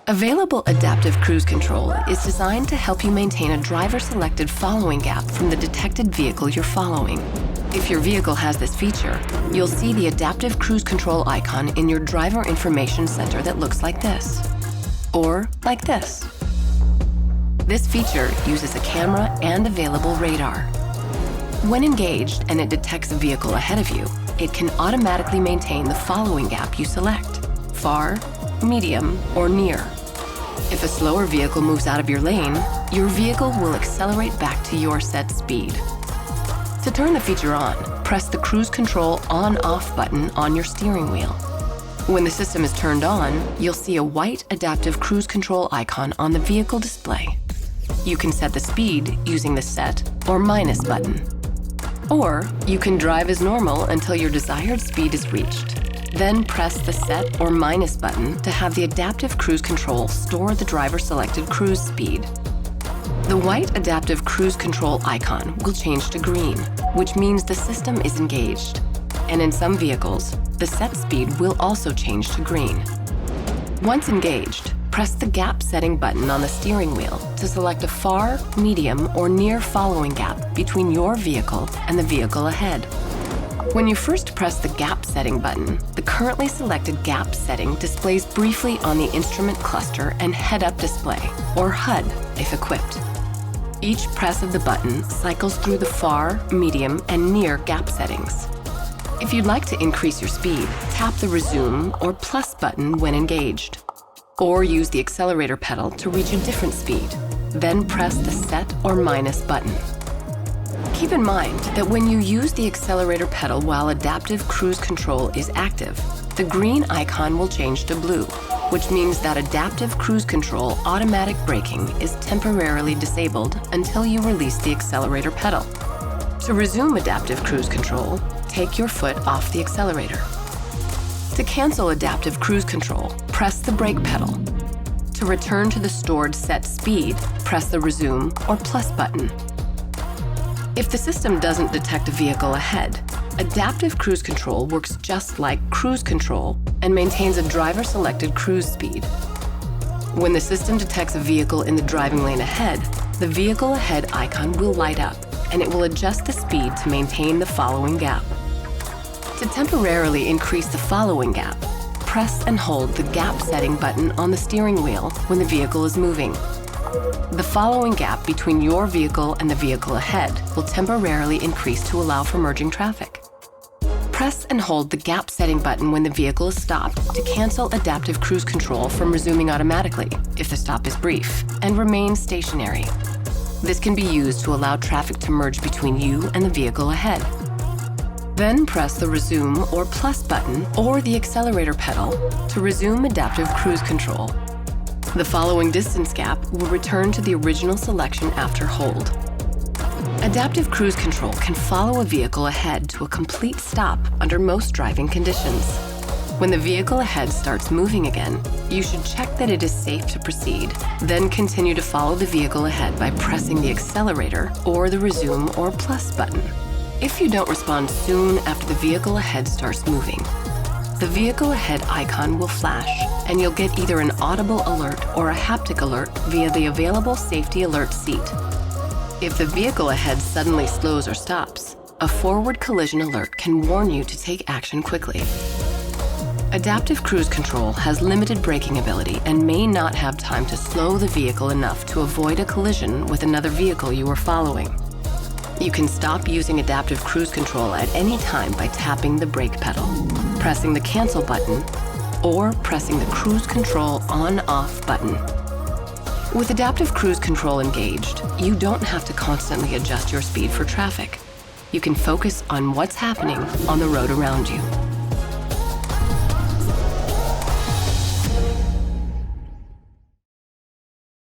Available Adaptive Cruise Control is designed to help you maintain a driver-selected following gap from the detected vehicle you're following. If your vehicle has this feature, you'll see the Adaptive Cruise Control icon in your driver information center that looks like this, or like this. This feature uses a camera and available radar. When engaged and it detects a vehicle ahead of you, it can automatically maintain the following gap you select: far, medium, or near. If a slower vehicle moves out of your lane, your vehicle will accelerate back to your set speed. To turn the feature on, press the Cruise Control On/Off button on your steering wheel. When the system is turned on, you'll see a white Adaptive Cruise Control icon on the vehicle display. You can set the speed using the Set or Minus button. Or you can drive as normal until your desired speed is reached. Then press the Set or Minus button to have the Adaptive Cruise Control store the driver-selected cruise speed. The white Adaptive Cruise Control icon will change to green, which means the system is engaged. And in some vehicles, the set speed will also change to green. Once engaged, press the Gap Setting button on the steering wheel to select a far, medium, or near following gap between your vehicle and the vehicle ahead. When you first press the Gap Setting button, the currently selected gap setting displays briefly on the instrument cluster and head-up display, or HUD if equipped. Each press of the button cycles through the far, medium, and near gap settings. If you'd like to increase your speed, tap the Resume or Plus button when engaged. Or use the accelerator pedal to reach a different speed. Then press the Set or Minus button. Keep in mind that when you use the accelerator pedal while Adaptive Cruise Control is active, the green icon will change to blue, which means that Adaptive Cruise Control automatic braking is temporarily disabled until you release the accelerator pedal. To resume Adaptive Cruise Control, take your foot off the accelerator. To cancel Adaptive Cruise Control, press the brake pedal. To return to the stored set speed, press the Resume or Plus button. If the system doesn't detect a vehicle ahead, Adaptive Cruise Control works just like Cruise Control and maintains a driver-selected cruise speed. When the system detects a vehicle in the driving lane ahead, the vehicle ahead icon will light up, and it will adjust the speed to maintain the following gap. To temporarily increase the following gap, press and hold the Gap Setting button on the steering wheel when the vehicle is moving. The following gap between your vehicle and the vehicle ahead will temporarily increase to allow for merging traffic. Press and hold the Gap Setting button when the vehicle is stopped to cancel Adaptive Cruise Control from resuming automatically if the stop is brief, and remain stationary. This can be used to allow traffic to merge between you and the vehicle ahead. Then press the Resume or Plus button or the accelerator pedal to resume Adaptive Cruise Control. The following distance gap will return to the original selection after hold. Adaptive Cruise Control can follow a vehicle ahead to a complete stop under most driving conditions. When the vehicle ahead starts moving again, you should check that it is safe to proceed, then continue to follow the vehicle ahead by pressing the accelerator or the Resume or Plus button. If you don't respond soon after the vehicle ahead starts moving, the vehicle ahead icon will flash, and you'll get either an audible alert or a haptic alert via the available safety alert seat. If the vehicle ahead suddenly slows or stops, a forward collision alert can warn you to take action quickly. Adaptive Cruise Control has limited braking ability and may not have time to slow the vehicle enough to avoid a collision with another vehicle you are following. You can stop using Adaptive Cruise Control at any time by tapping the brake pedal, pressing the Cancel button, or pressing the Cruise Control On/Off button. With Adaptive Cruise Control engaged, you don't have to constantly adjust your speed for traffic. You can focus on what's happening on the road around you.